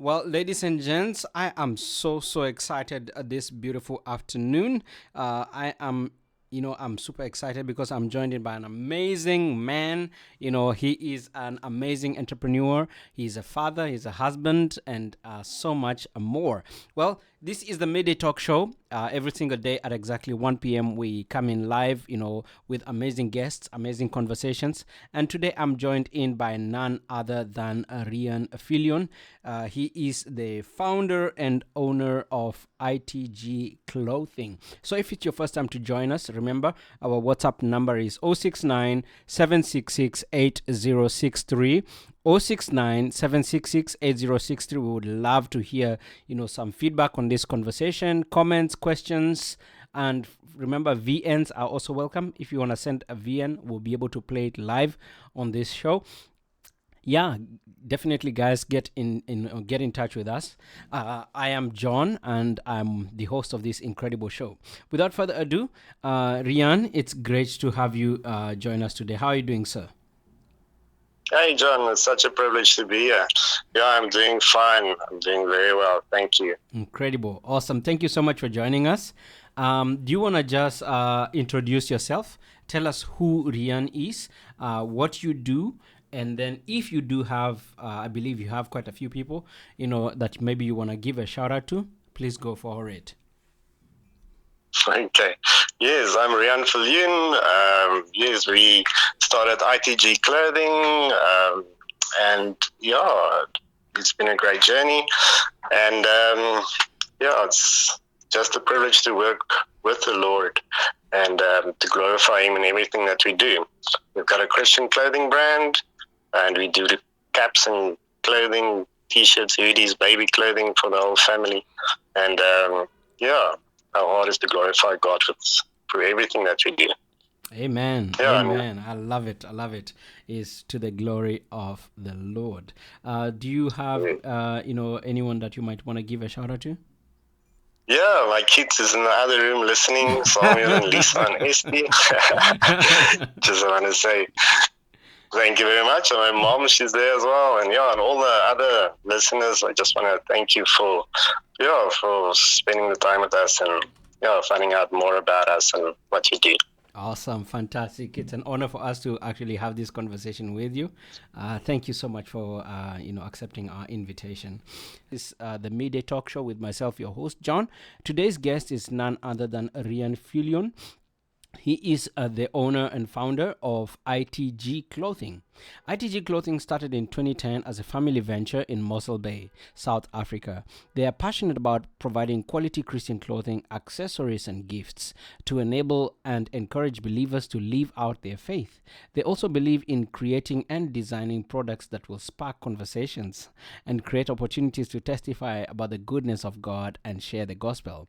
Well, ladies and gents, I am so excited this beautiful afternoon. I'm super excited because I'm joined in by an amazing man. He is an amazing entrepreneur. He's a father, he's a husband, and so much more. Well, this is the Midday Talk Show. Every single day at exactly 1 p.m., we come in live, with amazing guests, amazing conversations. And today I'm joined in by none other than Riaan Viljoen. He is the founder and owner of ITG Clothing. So if it's your first time to join us, remember our WhatsApp number is 069 766 8063. 069 766 8063. We would love to hear some feedback on this conversation, comments, questions, and remember VNs are also welcome. If you want to send a VN, we'll be able to play it live on this show. Yeah, definitely, guys, get in touch with us. I am John, and I'm the host of this incredible show. Without further ado, Riaan, it's great to have you join us today. How are you doing, sir? Hey, John, it's such a privilege to be here. Yeah, I'm doing fine. I'm doing very well. Thank you. Incredible. Awesome. Thank you so much for joining us. Do you want to just introduce yourself? Tell us who Riaan is, what you do, and then if you do have, I believe you have quite a few people, that maybe you want to give a shout out to, please go for it. Okay. Yes, I'm Riaan Viljoen. Yes, we started ITG Clothing, and yeah, it's been a great journey. And yeah, it's just a privilege to work with the Lord and to glorify Him in everything that we do. We've got a Christian clothing brand, and we do the caps and clothing, T-shirts, hoodies, baby clothing for the whole family. And yeah, our heart is to glorify God through everything that we do. Amen. Yeah, amen. I love it. Is to the glory of the Lord. Do you have anyone that you might want to give a shout out to? Yeah, my kids is in the other room listening, Samuel and Lisa and Esty. Just want to say thank you very much. And my mom, she's there as well. And yeah, and all the other listeners, I just want to thank you for spending the time with us and finding out more about us and what you do. Awesome, fantastic. It's an honor for us to actually have this conversation with you. Thank you so much for accepting our invitation. This is the Midday Talk Show with myself, your host, John. Today's guest is none other than Riaan Viljoen. He is the owner and founder of ITG Clothing. ITG Clothing started in 2010 as a family venture in Mossel Bay, South Africa. They are passionate about providing quality Christian clothing, accessories, and gifts to enable and encourage believers to live out their faith. They also believe in creating and designing products that will spark conversations and create opportunities to testify about the goodness of God and share the gospel.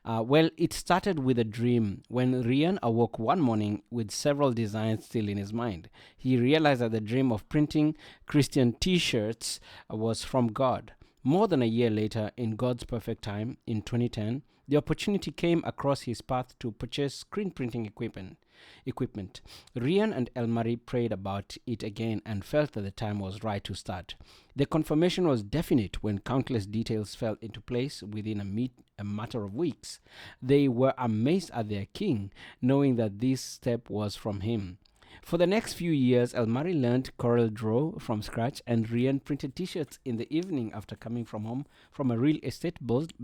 Well, it started with a dream when Riaan awoke one morning with several designs still in his mind. He realized that the dream of printing Christian t-shirts was from God. More than a year later, in God's perfect time, in 2010, the opportunity came across his path to purchase screen printing equipment. Riaan and Elmarie prayed about it again and felt that the time was right to start. The confirmation was definite when countless details fell into place within a matter of weeks. They were amazed at their king, knowing that this step was from him. For the next few years, Elmarie learned Corel Draw from scratch, and Riaan printed t-shirts in the evening after coming from home from a real estate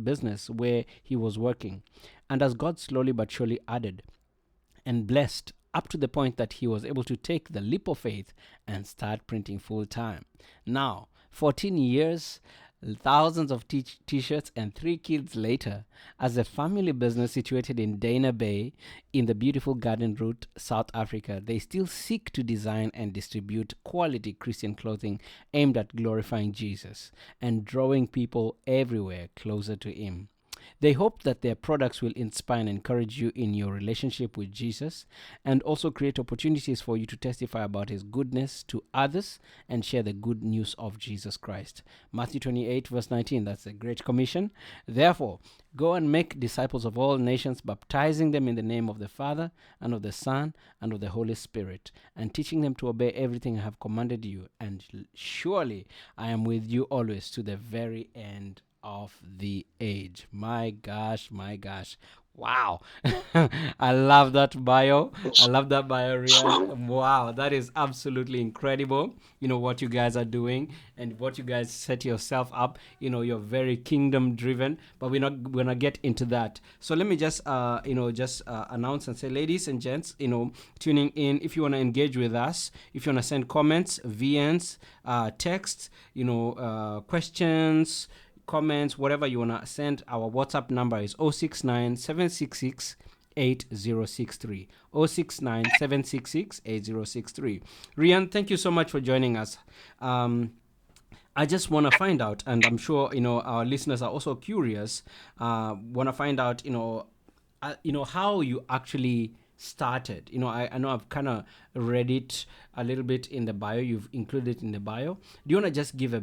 business where he was working. And as God slowly but surely added and blessed, up to the point that he was able to take the leap of faith and start printing full time. Now, 14 years, thousands of t-shirts, and 3 kids later, as a family business situated in Dana Bay in the beautiful Garden Route, South Africa, they still seek to design and distribute quality Christian clothing aimed at glorifying Jesus and drawing people everywhere closer to Him. They hope that their products will inspire and encourage you in your relationship with Jesus, and also create opportunities for you to testify about his goodness to others and share the good news of Jesus Christ. Matthew 28 verse 19, that's a great commission. Therefore, go and make disciples of all nations, baptizing them in the name of the Father and of the Son and of the Holy Spirit, and teaching them to obey everything I have commanded you. And surely I am with you always to the very end of the age. My gosh, my gosh. Wow. I love that bio. I love that bio, Riaan. Wow, that is absolutely incredible. What you guys are doing and what you guys set yourself up. You're very kingdom driven, but we're not going to get into that. So let me just announce and say, ladies and gents, tuning in, if you want to engage with us, if you want to send comments, VNs, texts, questions, comments, whatever you want to send, our WhatsApp number is 069 766 8063. 069 766 8063. Riaan, thank you so much for joining us. I just want to find out, and I'm sure our listeners are also curious, want to find out how you actually started. I know I've kind of read it a little bit in the bio. You've included it in the bio. Do you want to just give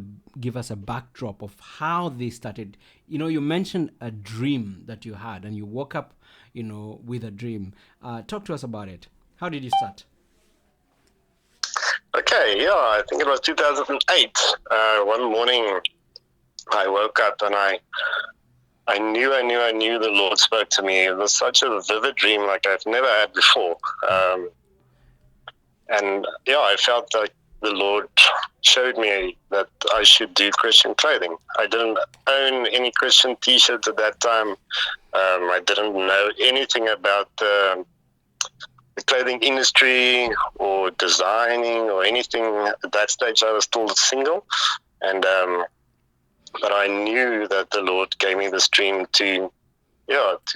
us a backdrop of how they started? You mentioned a dream that you had, and you woke up, with a dream. Talk to us about it. How did you start? Okay, yeah, I think it was 2008. One morning, I woke up and I knew the Lord spoke to me. It was such a vivid dream like I've never had before. And yeah, I felt like the Lord showed me that I should do Christian clothing. I didn't own any Christian t-shirts at that time. I didn't know anything about the clothing industry or designing or anything. At that stage, I was still single. And but I knew that the Lord gave me this dream to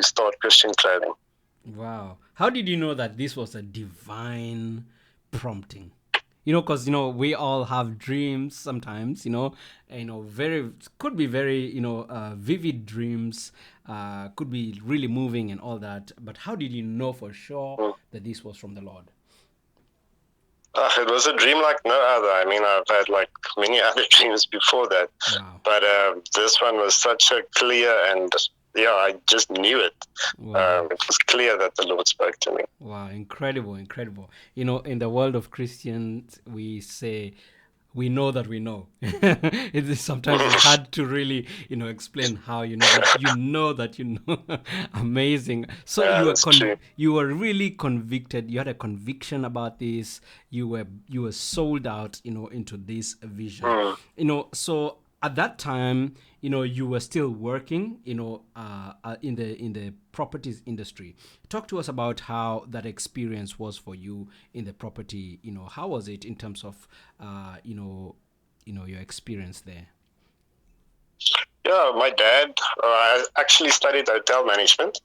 start Christian clothing. Wow. How did you know that this was a divine prompting? Because we all have dreams sometimes. Very could be very vivid dreams. Could be really moving and all that. But how did you know for sure that this was from the Lord? It was a dream like no other. I mean, I've had like many other dreams before that. Wow. But this one was such a clear, and I just knew it. Wow. It was clear that the Lord spoke to me. Wow, incredible. In the world of Christians, we say, we know that we know. It is sometimes it's hard to really, explain how you know that you know. Amazing. So you were really convicted. You had a conviction about this. You were sold out, into this vision. So at that time, you were still working, in the properties industry. Talk to us about how that experience was for you in the property. How was it in terms of, your experience there? Yeah, my dad, I actually studied hotel management,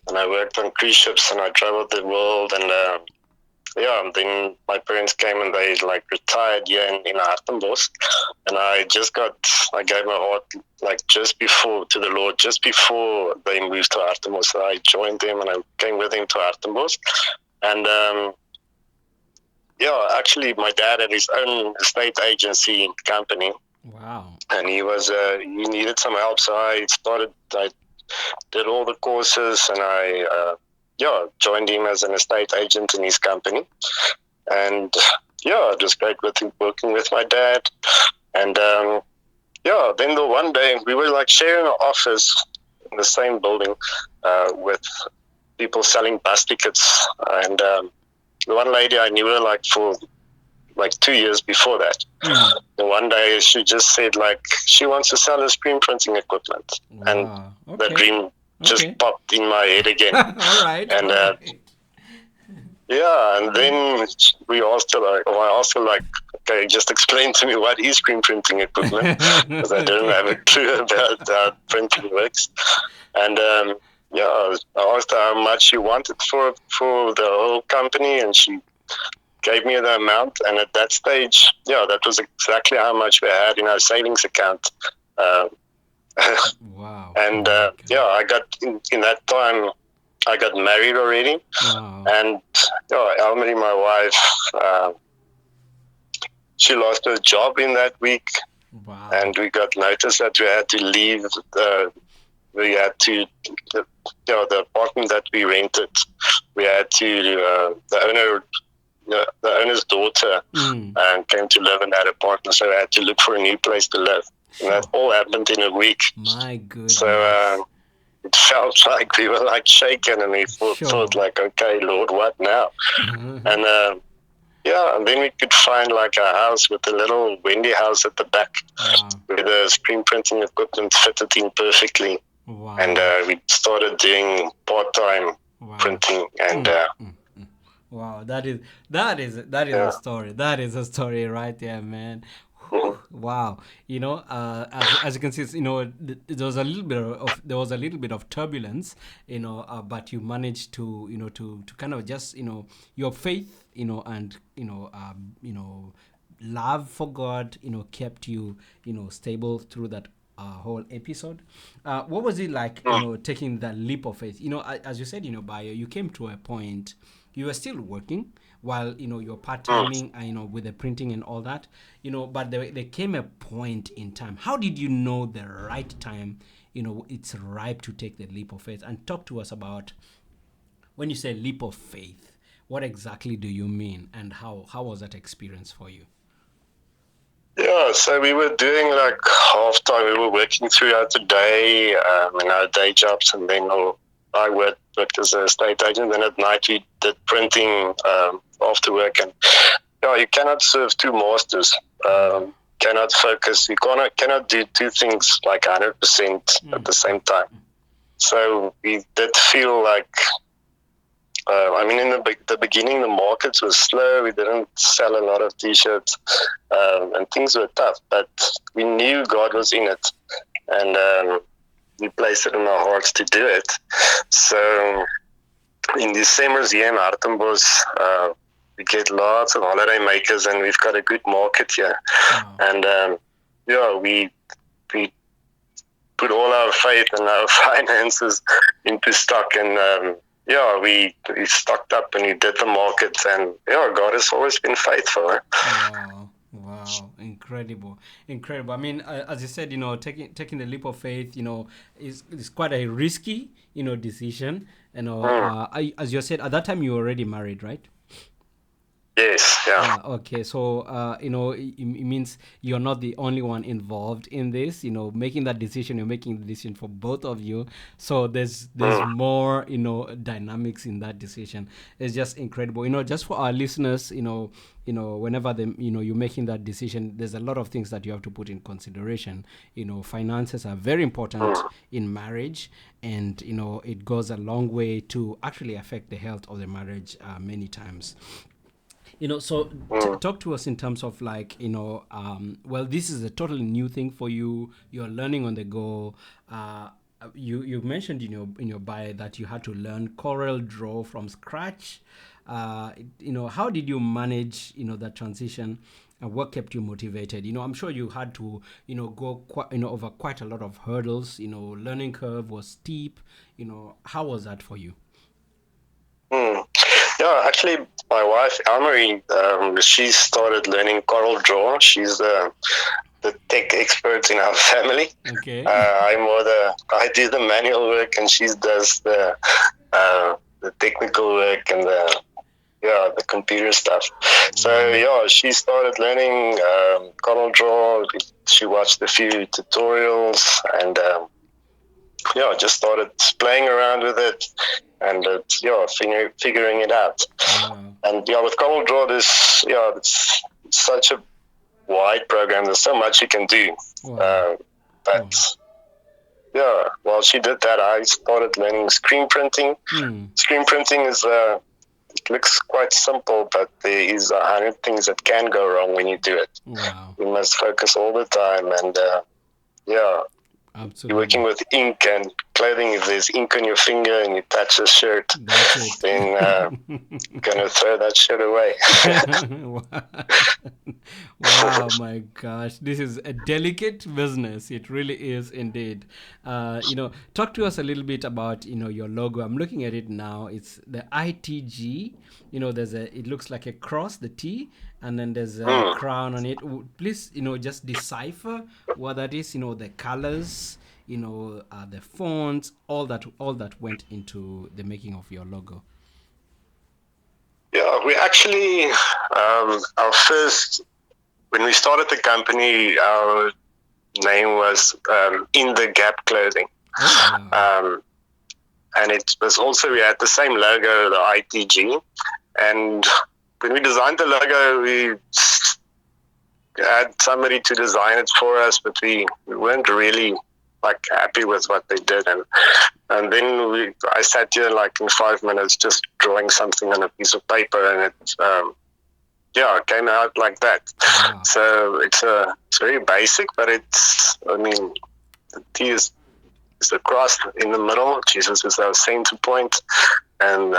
and I worked on cruise ships, and I traveled the world, and then my parents came and they retired here in Hartenbos, and I gave my heart to the Lord just before they moved to Hartenbos. So I joined them and I came with them to Hartenbos, and actually my dad had his own estate agency company. Wow. And he needed some help, so I did all the courses, and I joined him as an estate agent in his company. And it was great working with my dad. And then the one day we were sharing an office in the same building with people selling bus tickets. And the one lady, I knew her for 2 years before that. And one day she just said she wants to sell her screen printing equipment. Wow. And the dream just popped in my head again. All right. And and then I asked her okay, just explain to me what is screen printing equipment, because I didn't have a clue about how printing works. And I asked her how much she wanted for the whole company, and she gave me the amount. And at that stage, that was exactly how much we had in our savings account. Wow. And I got in that time, I got married already. Wow. And Elmarie, my wife, she lost her job in that week. Wow. And we got notice that we had to leave. We had to, the apartment that we rented, we had to, the owner's daughter came to live in that apartment, so we had to look for a new place to live. Sure. And that all happened in a week. My goodness. So it felt like we were like shaken, and we thought like, okay, Lord, what now? And and then we could find like a house with a little Wendy house at the back, where the screen printing equipment fitted in perfectly. Wow. And we started doing part-time printing, and wow, that is a story. That is a story right there, man. Wow. As you can see, there was a little bit of turbulence, but you managed to, to kind of just, your faith, and, love for God, kept you, stable through that whole episode. What was it like, taking that leap of faith? As you said in your bio, you came to a point, you were still working while, you're part-timing, with the printing and all that, but there came a point in time. How did you know the right time, it's ripe to take the leap of faith? And talk to us about, when you say leap of faith, what exactly do you mean, and how was that experience for you? Yeah, so we were doing like half-time. We were working throughout the day in our day jobs, and then I worked as a estate agent. Then at night we did printing after work. And you cannot serve two masters. Cannot focus. You cannot do two things like 100% at the same time. So we did feel like, in the beginning, the markets were slow. We didn't sell a lot of T-shirts, and things were tough. But we knew God was in it, and we placed it in our hearts to do it. So in December's here in Hartenbos, we get lots of holiday makers, and we've got a good market here. Wow. And we put all our faith and our finances into stock, and we stocked up and we did the market, and God has always been faithful. Wow, incredible. I mean, as you said, taking the leap of faith, is quite a risky, decision. As you said, at that time you were already married, right? Yes, yeah. Okay, so, it means you're not the only one involved in this, making that decision. You're making the decision for both of you. So there's more, dynamics in that decision. It's just incredible. Just for our listeners, whenever you're making that decision, there's a lot of things that you have to put in consideration. Finances are very important in marriage, and, it goes a long way to actually affect the health of the marriage many times. So talk to us in terms of like, this is a totally new thing for you. You're learning on the go. You mentioned in your bio that you had to learn Corel Draw from scratch. How did you manage, that transition, and what kept you motivated? I'm sure you had to, go over quite a lot of hurdles. Learning curve was steep. How was that for you? Yeah, actually, my wife, Elmarie, she started learning Corel Draw. She's the tech expert in our family. Okay. I do the manual work, and she does the technical work and the computer stuff. So, she started learning Corel Draw. She watched a few tutorials, and just started playing around with it, and figuring it out. And with Corel Draw, it's such a wide program. There's so much you can do. While she did that, I started learning screen printing. Screen printing is it looks quite simple, but there is 100 things that can go wrong when you do it. Wow. You must focus all the time, and absolutely. You're working with ink and clothing, if there's ink on your finger and you touch a shirt, then you're going to throw that shirt away. Wow, my gosh. This is a delicate business. It really is indeed. Talk to us a little bit about, your logo. I'm looking at it now. It's the ITG. It looks like a cross, the T, and then there's a crown on it. Please, just decipher what that is, the colors, the fonts, all that went into the making of your logo. Yeah, we actually, when we started the company, our name was In the Gap Clothing. Oh. And it was also, we had the same logo, the ITG. And when we designed the logo, we had somebody to design it for us, but we weren't really happy with what they did. And then I sat here in 5 minutes just drawing something on a piece of paper, and it came out like that. Wow. So it's very basic, but the T is the cross in the middle. Jesus is our center point. And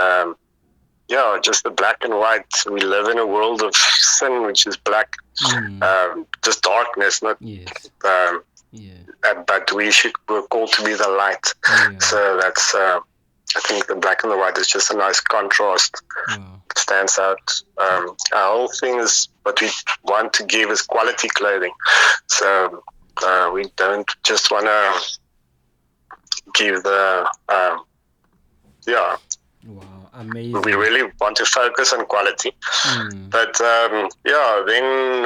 just the black and white. We live in a world of sin, which is black, just darkness, not. Yes. But we're called to be the light. Yeah. So that's, I think the black and the white is just a nice contrast. Wow. It stands out. Our whole thing is what we want to give is quality clothing. So we don't just want to give Wow, amazing. We really want to focus on quality. But then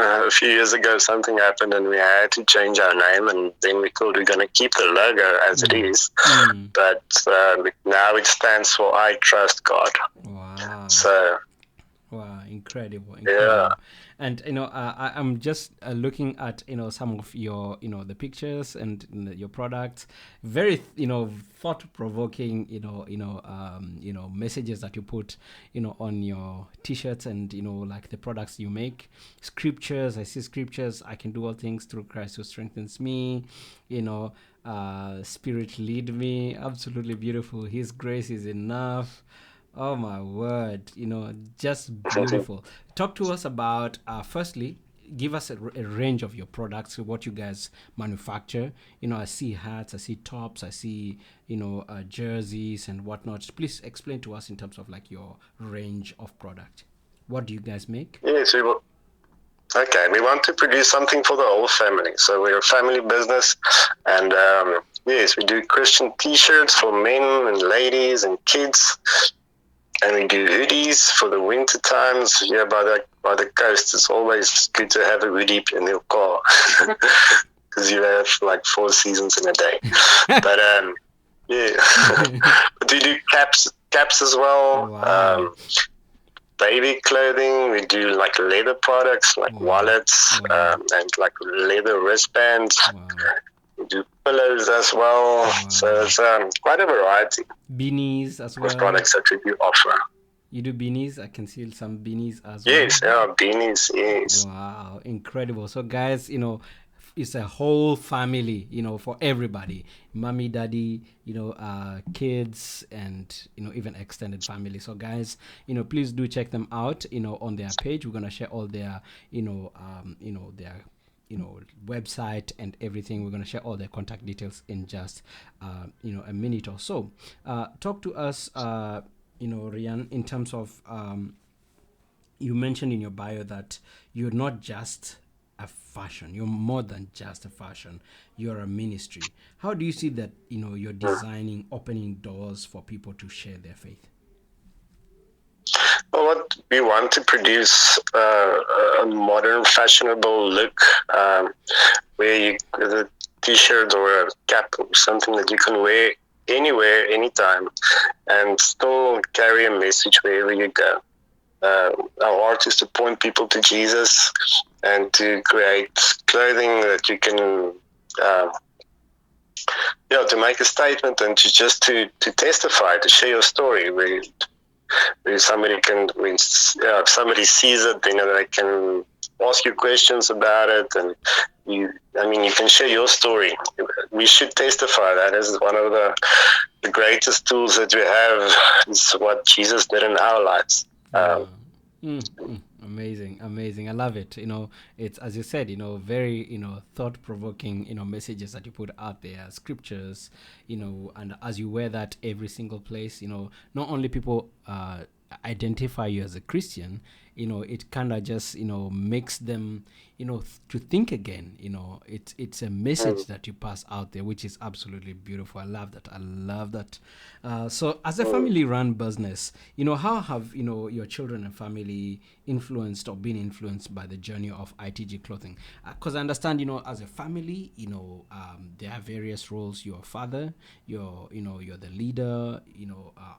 a few years ago something happened and we had to change our name, and then we thought we're going to keep the logo as it is. But now it stands for I Trust God. Wow. So, wow, incredible. Yeah. And I'm just looking at some of your the pictures and your products. Very thought-provoking messages that you put on your T-shirts and like the products you make. Scriptures, I see scriptures. I can do all things through Christ who strengthens me. Spirit lead me. Absolutely beautiful. His grace is enough. Oh my word, just beautiful. Talk to us about, firstly, give us a range of your products, what you guys manufacture. I see hats, I see tops, I see, jerseys and whatnot. Please explain to us in terms of your range of product. What do you guys make? Yes, we want to produce something for the whole family. So we're a family business, and yes, we do Christian T-shirts for men and ladies and kids. And we do hoodies for the winter times. Yeah, by the coast, it's always good to have a hoodie in your car because you have 4 seasons in a day. But but we do caps as well. Wow. Baby clothing. We do leather products wallets and leather wristbands. Wow. We do pillows as well. Wow. So it's quite a variety. Beanies as well. Of products that we do offer. You do beanies? I can see some beanies as well. Yes, beanies, yes. Wow, incredible. So guys, it's a whole family, for everybody. Mommy, daddy, kids, and, even extended family. So guys, please do check them out, on their page. We're going to share all their, their website and everything. We're going to share all their contact details in just a minute or so. Talk to us Riaan, in terms of you mentioned in your bio that you're not just a fashion, you're more than just a fashion, you're a ministry. How do you see that you're designing, opening doors for people to share their faith? Well, what we want to produce a modern, fashionable look where the T-shirt or a cap or something that you can wear anywhere, anytime, and still carry a message wherever you go. Our art is to point people to Jesus and to create clothing that you can, to make a statement and to testify, to share your story. Where somebody can, if somebody sees it, they can ask you questions about it, and you can share your story. we should testify. That is one of the greatest tools that we have, is what Jesus did in our lives. Amazing. I love it. It's, as you said, very, thought-provoking, messages that you put out there, scriptures, and as you wear that every single place, not only people identify you as a Christian, it kind of just, makes them, to think again. It's a message that you pass out there, which is absolutely beautiful. I love that. So as a family-run business, how have, your children and family influenced or been influenced by the journey of ITG Clothing? Because I understand, as a family, there are various roles. You're a father, you're the leader,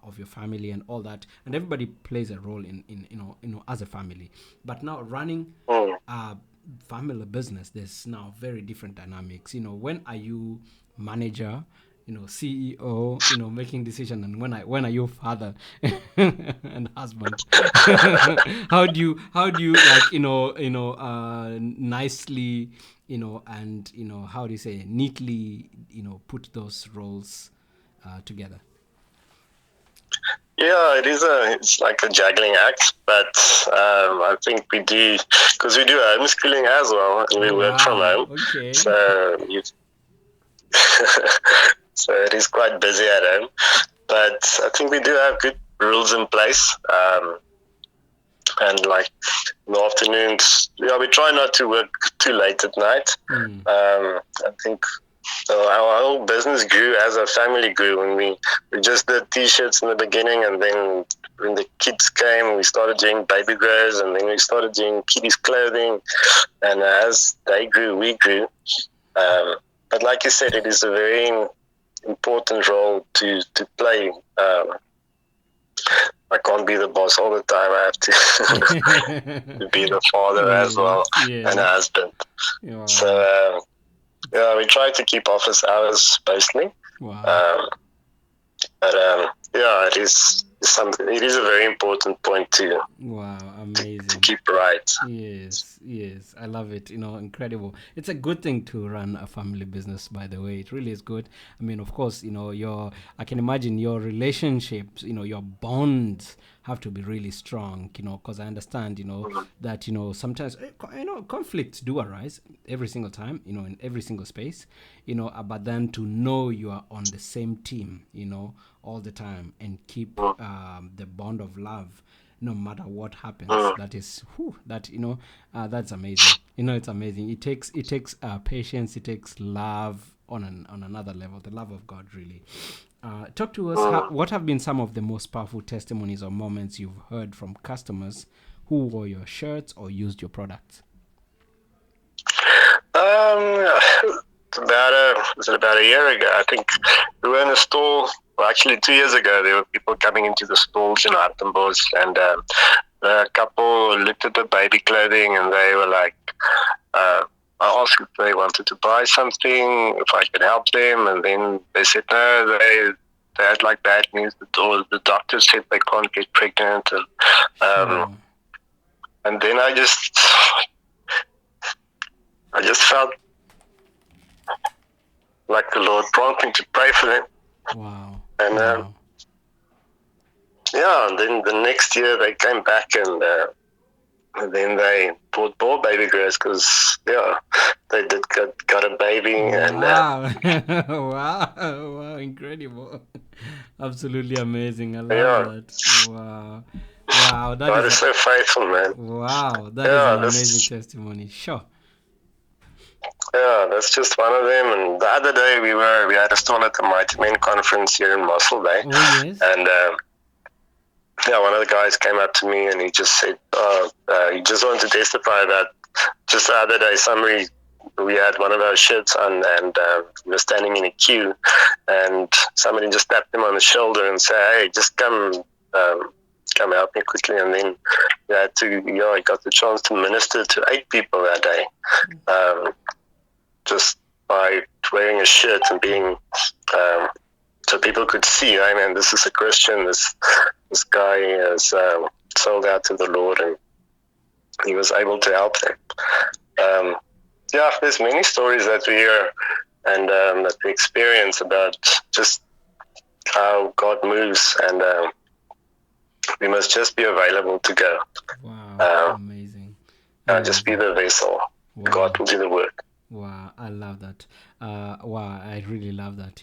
of your family and all that, and everybody plays a role in as a family. But now running family business, there's now very different dynamics. When are you manager, CEO, making decision, and when are you father and husband? how do you like nicely, and how do you say, neatly, put those roles together? Yeah, it's like a juggling act, but I think we do, because we do homeschooling as well, and we work from home. Okay. So so it is quite busy at home, but I think we do have good rules in place. And like in the afternoons, we try not to work too late at night. I think our whole business grew as our family grew. When we just did t-shirts in the beginning, and then when the kids came, we started doing baby grows, and then we started doing kiddies clothing, and as they grew, we grew. But like you said, it is a very important role to play. I can't be the boss all the time. I have to be the father as well, and a husband. Yeah. So we try to keep office hours mostly. Wow. But it is something. It is a very important point to. Wow, amazing. To keep right. Yes, I love it. Incredible. It's a good thing to run a family business, by the way. It really is good. I mean, of course, I can imagine your relationships, your bonds have to be really strong, because I understand, that, sometimes, conflicts do arise every single time, in every single space, but then to know you are on the same team, all the time, and keep the bond of love, no matter what happens. That is, that's amazing. It's amazing. It takes patience. It takes love on another level, the love of God, really. Talk to us. What have been some of the most powerful testimonies or moments you've heard from customers who wore your shirts or used your products? Was it about a year ago? I think we were in a store. Well, actually, 2 years ago, there were people coming into the stalls in Hartenbos, and the couple looked at the baby clothing, and they were like, I asked if they wanted to buy something, if I could help them, and then they said no, they had like bad news. The doctor said they can't get pregnant, and then I just felt like the Lord prompting to pray for them. Wow. And and then the next year they came back, and then they bought more baby girls because they did got a baby. Wow. And wow, incredible. Absolutely amazing. I love that. Wow, God is so faithful, man. Wow, that is an amazing testimony. Sure. Yeah, that's just one of them. And the other day we had a stall at the Mighty Men conference here in Mossel Bay. Oh, yes. And one of the guys came up to me and he just said, he just wanted to testify that just the other day we had one of our shirts on, and we were standing in a queue, and somebody just tapped him on the shoulder and said, hey, just come help me quickly. And then I got the chance to minister to 8 people that day, just by wearing a shirt and being, so people could see, this is a Christian, this guy is sold out to the Lord, and he was able to help them. There's many stories that we hear and that we experience about just how God moves, and we must just be available to go. Wow, amazing. Just be the vessel. Wow. God will do the work. Wow, I love that. Wow, I really love that.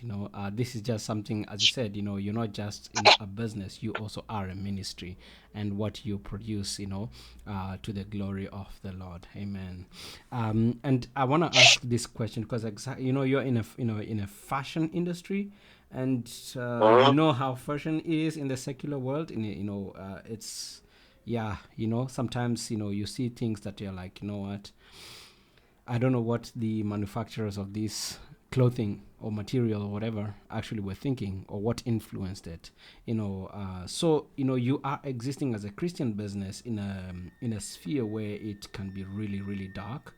This is just something, as you said, you're not just in a business, you also are a ministry, and what you produce, to the glory of the Lord. Amen. And I want to ask this question because, you're in a fashion industry, and you know how fashion is in the secular world. It's sometimes you see things that you're like, what. I don't know what the manufacturers of this clothing or material or whatever actually were thinking, or what influenced it. So you are existing as a Christian business in a sphere where it can be really, really dark.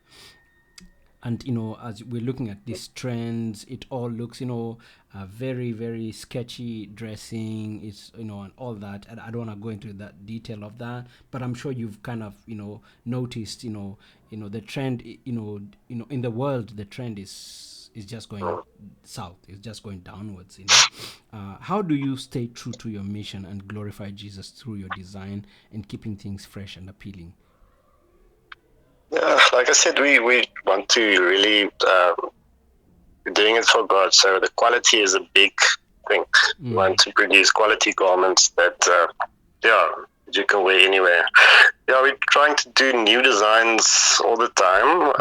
And as we're looking at these trends, it all looks very, very sketchy dressing. It's and all that. And I don't want to go into that detail of that, but I'm sure you've kind of noticed the trend. In the world, the trend is just going south. It's just going downwards. How do you stay true to your mission and glorify Jesus through your design and keeping things fresh and appealing? Yeah, like I said, we want to really be doing it for God. So the quality is a big thing. We want to produce quality garments that, you can wear anywhere. Yeah, we're trying to do new designs all the time,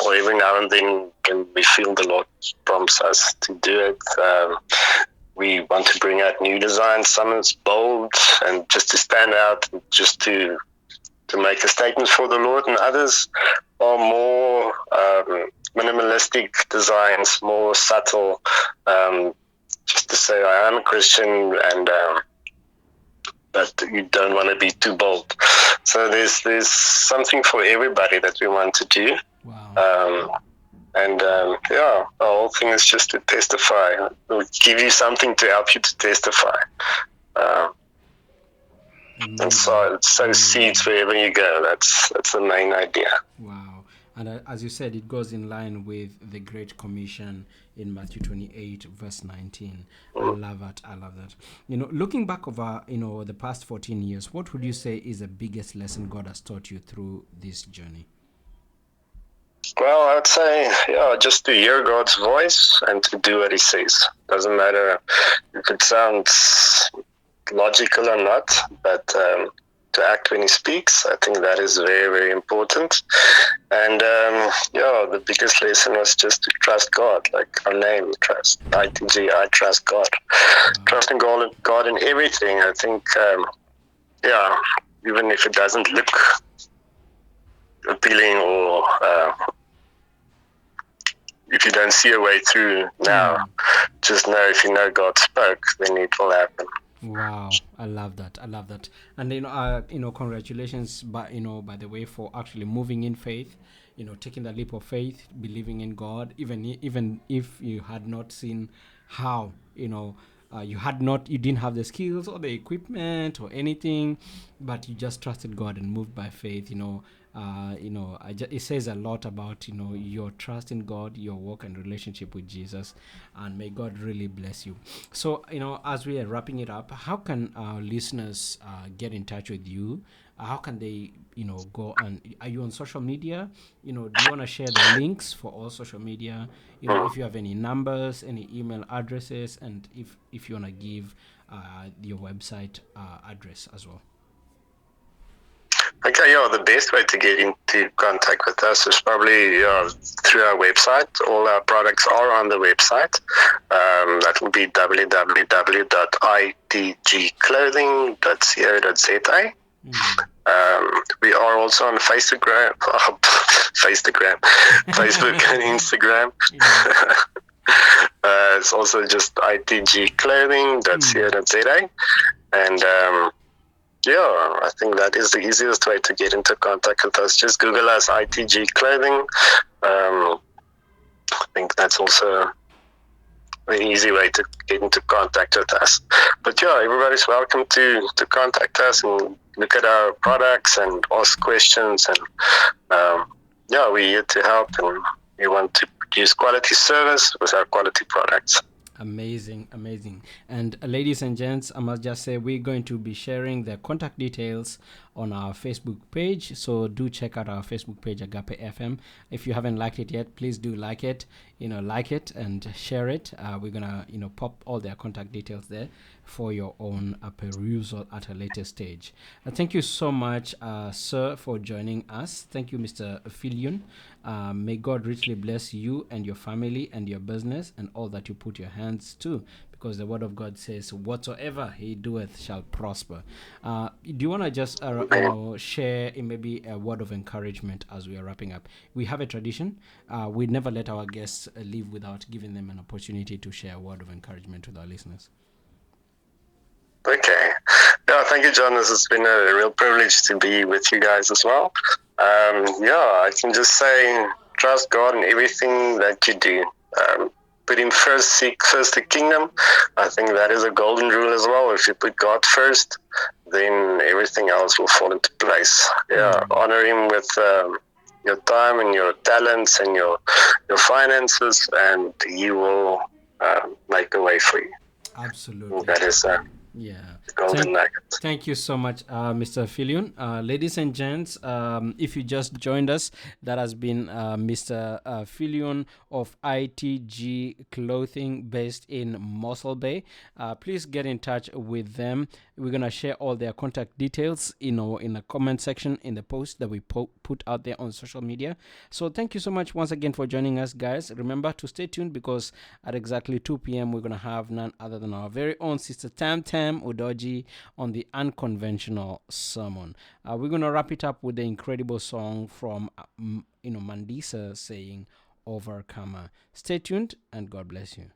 or every now and then when we feel the Lord prompts us to do it. We want to bring out new designs. Some is bold and just to stand out, just to make a statement for the Lord, and others are more minimalistic designs, more subtle, just to say I am a Christian, and but you don't want to be too bold. So there's something for everybody that we want to do. Wow. The whole thing is just to testify. We'll give you something to help you to testify. And so seeds wherever you go. That's the main idea. Wow. And as you said, it goes in line with the Great Commission in Matthew 28, verse 19. I love that. Looking back over, the past 14 years, what would you say is the biggest lesson God has taught you through this journey? Well, I'd say, just to hear God's voice and to do what He says. Doesn't matter if it sounds logical or not, but to act when He speaks, I think that is very, very important. And the biggest lesson was just to trust God, like our name, trust ITG. I trust God. Trusting God in everything. I think, even if it doesn't look appealing, or if you don't see a way through now, just know if you know God spoke, then it will happen. Wow, I love that. And congratulations, by the way, for actually moving in faith, taking the leap of faith, believing in God, even if you had not seen how, you didn't have the skills or the equipment or anything, but you just trusted God and moved by faith. It says a lot about your trust in God, your work and relationship with Jesus, and may God really bless you. So as we are wrapping it up, how can our listeners get in touch with you? How can they go, and are you on social media? Do you want to share the links for all social media? If you have any numbers, any email addresses, and if you want to give your website address as well. Okay, the best way to get into contact with us is probably through our website. All our products are on the website. That will be www.itgclothing.co.za. We are also on Facebook and Instagram. It's also just itgclothing.co.za. And I think that is the easiest way to get into contact with us. Just Google us, ITG Clothing. I think that's also an easy way to get into contact with us. But everybody's welcome to contact us and look at our products and ask questions. And we're here to help, and we want to produce quality service with our quality products. Amazing. And ladies and gents, I must just say we're going to be sharing the contact details on our Facebook page. So do check out our Facebook page, Agape FM. If you haven't liked it yet, please do like it. Like it and share it. We're gonna, pop all their contact details there for your own perusal at a later stage. Thank you so much, sir, for joining us. Thank you, Mr. Viljoen. May God richly bless you and your family and your business and all that you put your hands to, because the word of God says, whatsoever he doeth shall prosper. Do you want to just share maybe a word of encouragement as we are wrapping up? We have a tradition. We never let our guests leave without giving them an opportunity to share a word of encouragement with our listeners. Okay. Yeah, thank you, John. This has been a real privilege to be with you guys as well. I can just say, trust God in everything that you do. Put him first, seek first the kingdom. I think that is a golden rule as well. If you put God first, then everything else will fall into place. Yeah, honor him with your time and your talents and your finances, and he will make a way for you. Absolutely. That is golden nugget. Thank you so much, Mr. Viljoen. Ladies and gents, if you just joined us, that has been Mr. Viljoen of ITG Clothing based in Mossel Bay. Please get in touch with them. We're going to share all their contact details in the comment section in the post that we put out there on social media. So thank you so much once again for joining us, guys. Remember to stay tuned, because at exactly 2 p.m. we're going to have none other than our very own sister Tam Udoji on the Unconventional Sermon. We're going to wrap it up with the incredible song from Mandisa saying Overcomer. Stay tuned and God bless you.